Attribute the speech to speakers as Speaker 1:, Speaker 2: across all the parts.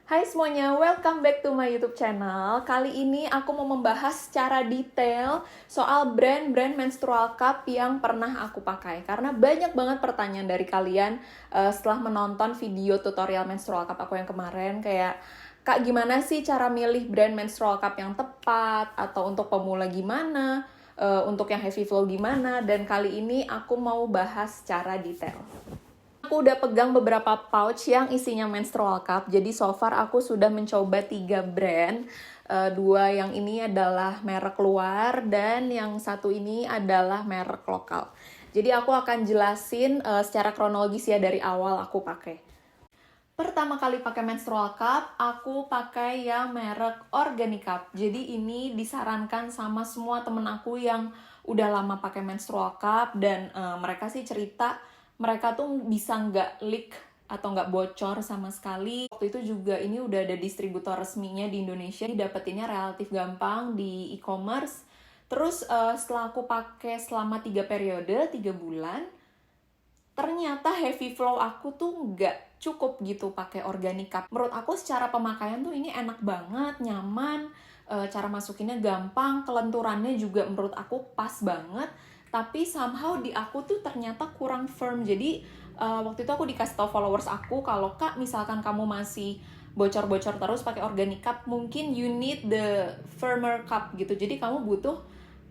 Speaker 1: Hai semuanya, welcome back to my YouTube channel. Kali ini aku mau membahas secara detail soal brand-brand menstrual cup yang pernah aku pakai. Karena banyak banget pertanyaan dari kalian setelah menonton video tutorial menstrual cup aku yang kemarin. Kayak, Kak, gimana sih cara milih brand menstrual cup yang tepat? Atau untuk pemula gimana? Untuk yang heavy flow gimana? Dan kali ini aku mau bahas secara detail. Aku udah pegang beberapa pouch yang isinya menstrual cup. Jadi so far aku sudah mencoba 3 brand. Dua yang ini adalah merek luar dan yang satu ini adalah merek lokal. Jadi aku akan jelasin secara kronologis ya dari awal aku pakai. Pertama kali pakai menstrual cup, aku pakai yang merek Organic Cup. Jadi ini disarankan sama semua temen aku yang udah lama pakai menstrual cup dan mereka sih cerita mereka tuh bisa nggak leak atau nggak bocor sama sekali. Waktu itu juga ini udah ada distributor resminya di Indonesia, dapetinnya relatif gampang di e-commerce. Terus setelah aku pakai selama 3 periode, 3 bulan, ternyata heavy flow aku tuh nggak cukup gitu pakai Organic Cup. Menurut aku secara pemakaian tuh ini enak banget, nyaman, cara masukinnya gampang, kelenturannya juga menurut aku pas banget. Tapi somehow di aku tuh ternyata kurang firm. Jadi waktu itu aku dikasih tau followers aku kalau Kak, misalkan kamu masih bocor-bocor terus pakai Organic Cup, mungkin you need the firmer cup gitu. Jadi kamu butuh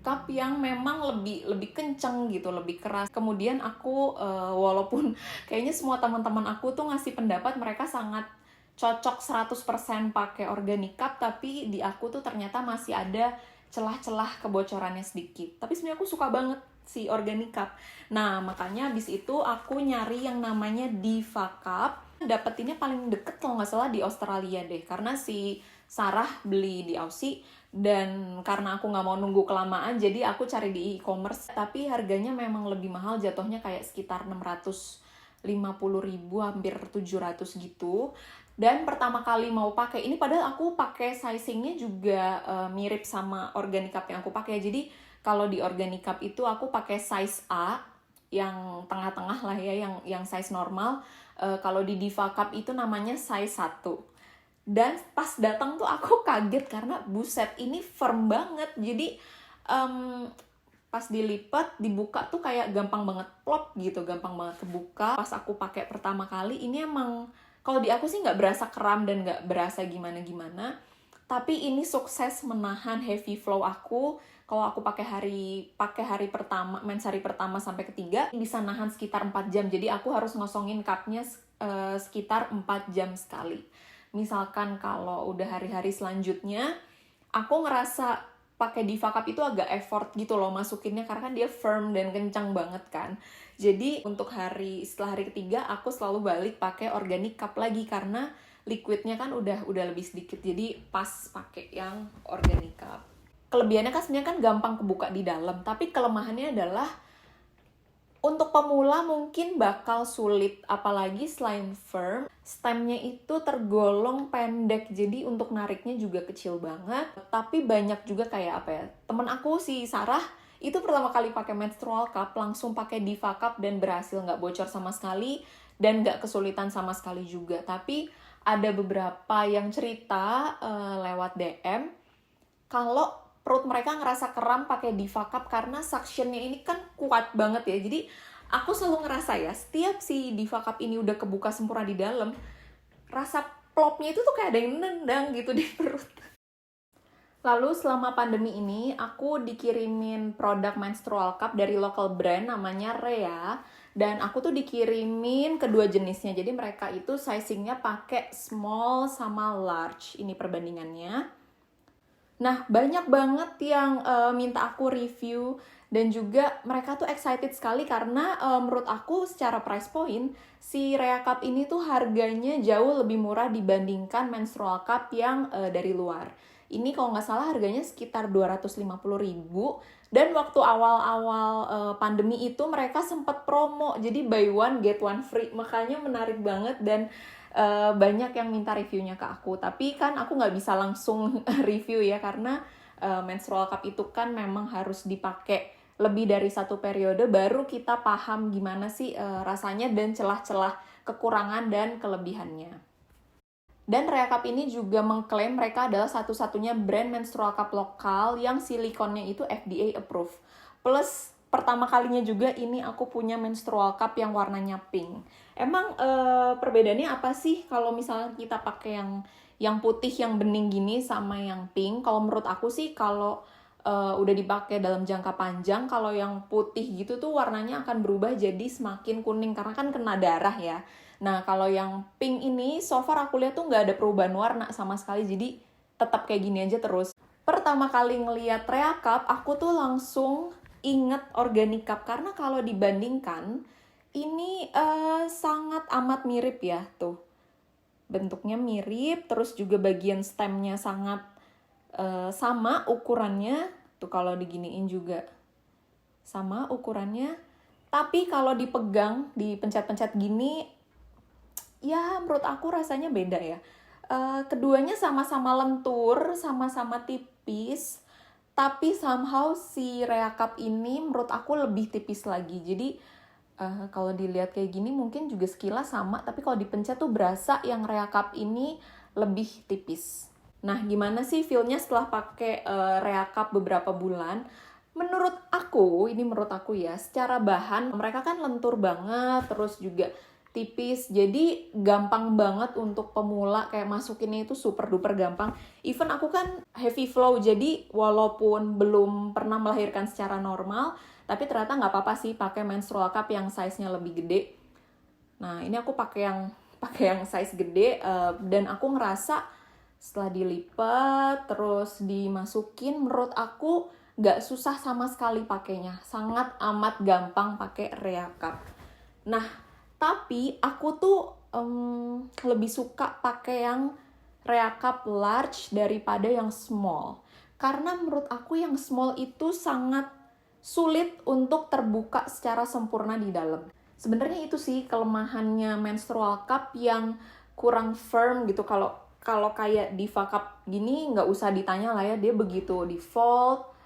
Speaker 1: cup yang memang lebih kenceng gitu, lebih keras. Kemudian aku walaupun kayaknya semua teman-teman aku tuh ngasih pendapat mereka sangat cocok 100% pakai Organic Cup, tapi di aku tuh ternyata masih ada celah-celah kebocorannya sedikit. Tapi sebenarnya aku suka banget si Organic Cup. Nah, makanya abis itu aku nyari yang namanya Diva Cup. Dapetinnya paling deket kalau nggak salah di Australia deh, karena si Sarah beli di Aussie. Dan karena aku nggak mau nunggu kelamaan, jadi aku cari di e-commerce. Tapi harganya memang lebih mahal, jatuhnya kayak sekitar 650.000, hampir 700 gitu. Dan pertama kali mau pakai ini, padahal aku pakai sizingnya juga mirip sama Organic Cup yang aku pakai. Jadi kalau di Organic Cup itu aku pakai size A, yang tengah-tengah lah ya, yang size normal. Kalau di Diva Cup itu namanya size 1. Dan pas datang tuh aku kaget karena buset, ini firm banget. Jadi pas dilipat, dibuka tuh kayak gampang banget plop gitu, gampang banget kebuka. Pas aku pakai pertama kali, ini emang kalau di aku sih nggak berasa kram dan nggak berasa gimana-gimana. Tapi ini sukses menahan heavy flow aku. Kalau aku pakai hari pertama, mens hari pertama sampai ketiga, bisa nahan sekitar 4 jam. Jadi aku harus ngosongin cupnya sekitar 4 jam sekali. Misalkan kalau udah hari-hari selanjutnya, aku ngerasa pakai Diva Cup itu agak effort gitu loh masukinnya, karena kan dia firm dan kencang banget kan. Jadi untuk setelah hari ketiga, aku selalu balik pakai Organic Cup lagi karena liquidnya kan udah lebih sedikit. Jadi pas pakai yang Organic Cup. Kelebihannya kan sebenarnya kan gampang kebuka di dalam, tapi kelemahannya adalah untuk pemula mungkin bakal sulit, apalagi selain firm, stemnya itu tergolong pendek, jadi untuk nariknya juga kecil banget. Tapi banyak juga kayak apa ya, temen aku si Sarah itu pertama kali pakai menstrual cup langsung pakai Diva Cup dan berhasil nggak bocor sama sekali dan nggak kesulitan sama sekali juga. Tapi ada beberapa yang cerita lewat DM kalau perut mereka ngerasa kram pakai Diva Cup karena suctionnya ini kan kuat banget ya. Jadi aku selalu ngerasa ya, setiap si Diva Cup ini udah kebuka sempurna di dalam, rasa plopnya itu tuh kayak ada yang nendang gitu di perut. Lalu selama pandemi ini, aku dikirimin produk menstrual cup dari local brand namanya Rhea. Dan aku tuh dikirimin kedua jenisnya. Jadi mereka itu sizingnya pakai small sama large. Ini perbandingannya. Nah, banyak banget yang minta aku review dan juga mereka tuh excited sekali karena menurut aku secara price point, si Rhea Cup ini tuh harganya jauh lebih murah dibandingkan menstrual cup yang dari luar. Ini kalau nggak salah harganya sekitar 250.000 dan waktu awal-awal pandemi itu mereka sempat promo, jadi buy one get one free, makanya menarik banget dan banyak yang minta reviewnya ke aku. Tapi kan aku nggak bisa langsung review ya, karena menstrual cup itu kan memang harus dipakai lebih dari satu periode baru kita paham gimana sih rasanya dan celah-celah kekurangan dan kelebihannya. Dan Rea Cup ini juga mengklaim mereka adalah satu-satunya brand menstrual cup lokal yang silikonnya itu FDA approved. Plus pertama kalinya juga ini aku punya menstrual cup yang warnanya pink. Emang perbedaannya apa sih kalau misalnya kita pakai yang putih yang bening gini sama yang pink? Kalau menurut aku sih kalau udah dipakai dalam jangka panjang, kalau yang putih gitu tuh warnanya akan berubah jadi semakin kuning karena kan kena darah ya. Nah kalau yang pink ini so far aku lihat tuh nggak ada perubahan warna sama sekali, jadi tetap kayak gini aja terus. Pertama kali ngeliat Rea Cup aku tuh langsung inget Organic Cup karena kalau dibandingkan ini sangat amat mirip ya tuh. Bentuknya mirip, terus juga bagian stemnya sangat sama ukurannya. Tuh kalau diginiin juga sama ukurannya. Tapi kalau dipegang, dipencet-pencet gini, ya menurut aku rasanya beda ya. Keduanya sama-sama lentur, sama-sama tipis. Tapi somehow si Rea Cup ini menurut aku lebih tipis lagi. Jadi kalau dilihat kayak gini mungkin juga sekilas sama, tapi kalau dipencet tuh berasa yang Rea Cup ini lebih tipis. Nah, gimana sih feel-nya setelah pakai Rea Cup beberapa bulan? Menurut aku ya, secara bahan mereka kan lentur banget, terus juga tipis, jadi gampang banget untuk pemula, kayak masukinnya itu super duper gampang. Even aku kan heavy flow, jadi walaupun belum pernah melahirkan secara normal, tapi ternyata nggak apa-apa sih pakai menstrual cup yang size-nya lebih gede. Nah, ini aku pakai yang size gede, dan aku ngerasa setelah dilipat terus dimasukin, menurut aku nggak susah sama sekali pakainya, sangat amat gampang pakai Rea Cup. Nah, tapi aku tuh lebih suka pakai yang Rea Cup large daripada yang small, karena menurut aku yang small itu sangat sulit untuk terbuka secara sempurna di dalam. Sebenarnya itu sih kelemahannya menstrual cup yang kurang firm gitu. Kalau kayak Diva Cup gini nggak usah ditanya lah ya, dia begitu default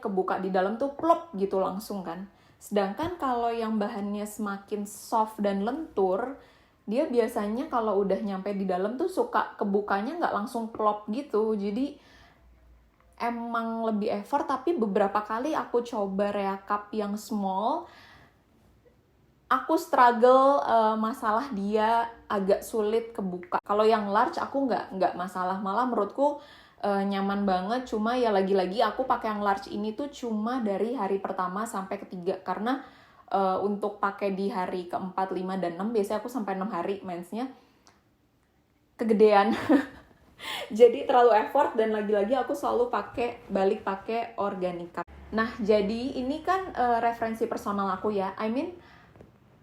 Speaker 1: kebuka di dalam tuh plop gitu langsung kan. Sedangkan kalau yang bahannya semakin soft dan lentur, dia biasanya kalau udah nyampe di dalam tuh suka kebukanya nggak langsung plop gitu. Jadi emang lebih effort, tapi beberapa kali aku coba Rea Cup yang small, aku struggle masalah dia agak sulit kebuka. Kalau yang large aku nggak masalah, malah menurutku nyaman banget. Cuma ya lagi-lagi aku pakai yang large ini tuh cuma dari hari pertama sampai ketiga, karena untuk pakai di hari keempat, 5, dan 6 biasanya aku sampai 6 hari mensnya kegedean. Jadi terlalu effort, dan lagi-lagi aku selalu balik pakai Organic Cup. Nah, jadi ini kan referensi personal aku ya.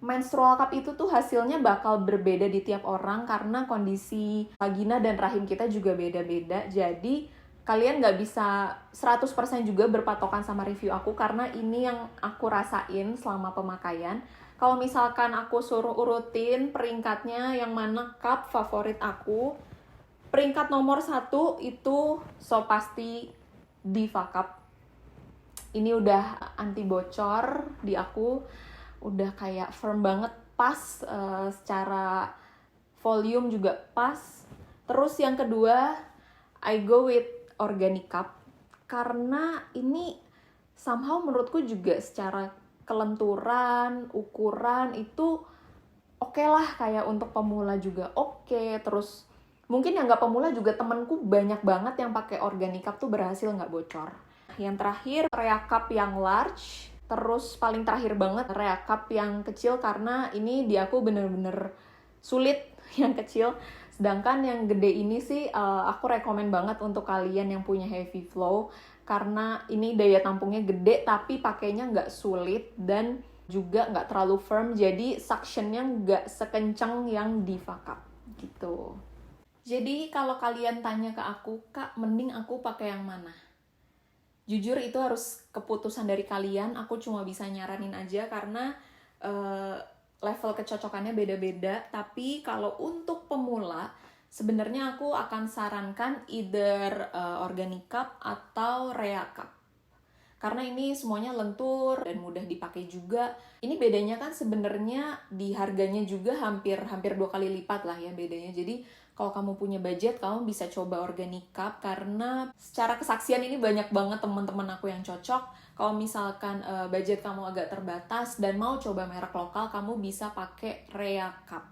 Speaker 1: Menstrual cup itu tuh hasilnya bakal berbeda di tiap orang karena kondisi vagina dan rahim kita juga beda-beda. Jadi kalian nggak bisa 100% juga berpatokan sama review aku, karena ini yang aku rasain selama pemakaian. Kalau misalkan aku suruh urutin peringkatnya yang mana cup favorit aku, peringkat nomor 1 itu so pasti Diva Cup. Ini udah anti bocor di aku, udah kayak firm banget, pas secara volume juga pas. Terus yang kedua, I go with Organic Cup, karena ini somehow menurutku juga secara kelenturan, ukuran itu oke lah, kayak untuk pemula juga oke. Terus mungkin yang nggak pemula juga temenku banyak banget yang pakai Organic Cup tuh berhasil nggak bocor. Yang terakhir Rea Cup yang large. Terus paling terakhir banget Rea Cup yang kecil, karena ini di aku bener-bener sulit yang kecil. Sedangkan yang gede ini sih aku rekomen banget untuk kalian yang punya heavy flow, karena ini daya tampungnya gede tapi pakainya nggak sulit dan juga nggak terlalu firm, jadi suctionnya nggak sekencang yang Diva Cup gitu. Jadi kalau kalian tanya ke aku, Kak, mending aku pakai yang mana? Jujur itu harus keputusan dari kalian, aku cuma bisa nyaranin aja karena level kecocokannya beda-beda. Tapi kalau untuk pemula, sebenarnya aku akan sarankan either Organic Cup atau Rea Cup. Karena ini semuanya lentur dan mudah dipakai juga. Ini bedanya kan sebenarnya di harganya juga hampir 2 kali lipat lah ya bedanya. Jadi Kalau kamu punya budget, kamu bisa coba Organic Cup, karena secara kesaksian ini banyak banget teman-teman aku yang cocok. Kalau misalkan budget kamu agak terbatas dan mau coba merek lokal, kamu bisa pakai Rea Cup.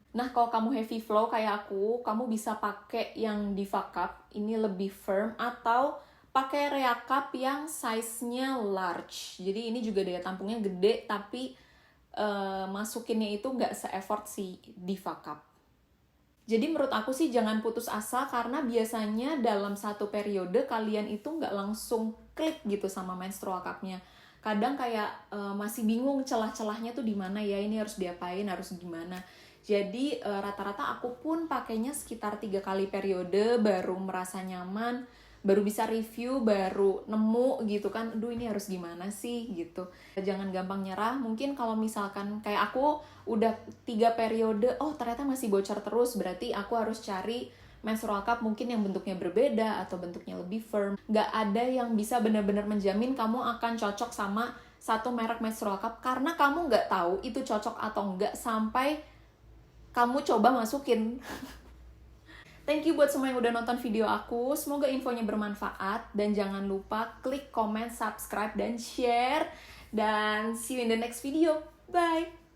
Speaker 1: Nah, kalau kamu heavy flow kayak aku, kamu bisa pakai yang Diva Cup, ini lebih firm, atau pakai Rea Cup yang size-nya large. Jadi ini juga daya tampungnya gede, tapi masukinnya itu nggak se-effort si Diva Cup. Jadi menurut aku sih jangan putus asa, karena biasanya dalam satu periode kalian itu nggak langsung klik gitu sama menstrual cup-nya. Kadang kayak masih bingung celah-celahnya tuh di mana ya, ini harus diapain, harus gimana. Jadi rata-rata aku pun pakainya sekitar 3 kali periode baru merasa nyaman, baru bisa review, baru nemu gitu kan, aduh ini harus gimana sih gitu. Jangan gampang nyerah. Mungkin kalau misalkan kayak aku udah 3 periode, oh ternyata masih bocor terus, berarti aku harus cari menstrual cup mungkin yang bentuknya berbeda atau bentuknya lebih firm. Nggak ada yang bisa benar-benar menjamin kamu akan cocok sama satu merek menstrual cup, karena kamu nggak tahu itu cocok atau nggak sampai kamu coba masukin. Thank you buat semua yang udah nonton video aku. Semoga infonya bermanfaat. Dan jangan lupa klik, comment, subscribe, dan share. Dan see you in the next video. Bye!